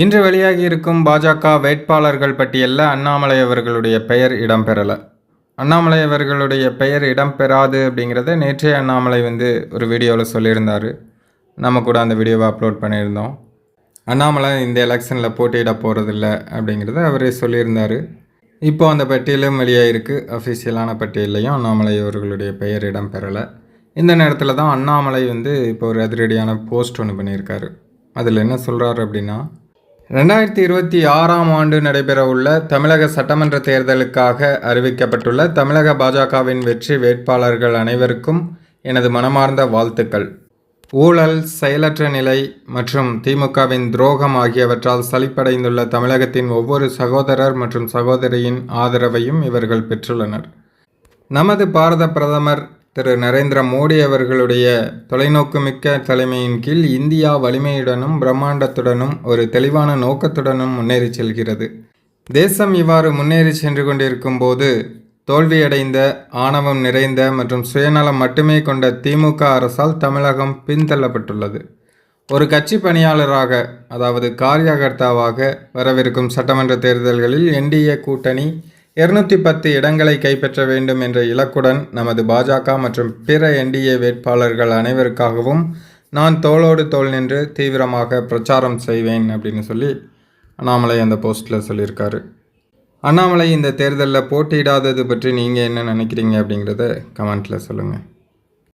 இன்று வெளியாகி இருக்கும் பாஜக வேட்பாளர்கள் பட்டியலில் அண்ணாமலை அவர்களுடைய பெயர் இடம்பெறலை. அண்ணாமலை அவர்களுடைய பெயர் இடம்பெறாது அப்படிங்கிறத நேற்றே அண்ணாமலை ஒரு வீடியோவில் சொல்லியிருந்தார். நம்ம கூட அந்த வீடியோவை அப்லோட் பண்ணியிருந்தோம். அண்ணாமலை இந்த எலெக்ஷனில் போட்டியிட போகிறதில்ல அப்படிங்கிறத அவரே சொல்லியிருந்தார். இப்போ அந்த பட்டியலும் வெளியாகிருக்கு. அஃபிஷியலான பட்டியலையும் அண்ணாமலை அவர்களுடைய பெயர் இடம்பெறலை. இந்த நேரத்தில் தான் அண்ணாமலை இப்போ ஒரு அதிரடியான போஸ்ட் ஒன்று பண்ணியிருக்காரு. அதில் என்ன சொல்கிறாரு அப்படின்னா, 2026ஆம் ஆண்டு நடைபெறவுள்ள தமிழக சட்டமன்ற தேர்தலுக்காக அறிவிக்கப்பட்டுள்ள தமிழக பாஜகவின் வெற்றி வேட்பாளர்கள் அனைவருக்கும் எனது மனமார்ந்த வாழ்த்துக்கள். ஊழல், செயலற்ற நிலை மற்றும் திமுகவின் துரோகம் ஆகியவற்றால் சலிப்படைந்துள்ள தமிழகத்தின் ஒவ்வொரு சகோதரர் மற்றும் சகோதரியின் ஆதரவையும் இவர்கள் பெற்றுள்ளனர். நமது பாரத பிரதமர் திரு நரேந்திர மோடி அவர்களுடைய தொலைநோக்குமிக்க தலைமையின் கீழ் இந்தியா வலிமையுடனும் பிரம்மாண்டத்துடனும் ஒரு தெளிவான நோக்கத்துடனும் முன்னேறி செல்கிறது. தேசம் இவ்வாறு முன்னேறி சென்று கொண்டிருக்கும் போது தோல்வியடைந்த, ஆணவம் நிறைந்த மற்றும் சுயநலம் மட்டுமே கொண்ட திமுக அரசால் தமிழகம் பின்தள்ளப்பட்டுள்ளது. ஒரு கட்சி பணியாளராக, அதாவது காரியகர்த்தாவாக வரவிருக்கும் சட்டமன்ற தேர்தல்களில் என்டிஏ கூட்டணி 210 இடங்களை கைப்பற்ற வேண்டும் என்ற இலக்குடன் நமது பாஜக மற்றும் பிற என்டிஏ வேட்பாளர்கள் அனைவருக்காகவும் நான் தோளோடு தோள் நின்று தீவிரமாக பிரச்சாரம் செய்வேன் அப்படின்னு சொல்லி அண்ணாமலை அந்த போஸ்ட்டில் சொல்லியிருக்காரு. அண்ணாமலை இந்த தேர்தலில் போட்டியிடாதது பற்றி நீங்கள் என்ன நினைக்கிறீங்க அப்படிங்கிறத கமெண்ட்டில் சொல்லுங்கள்.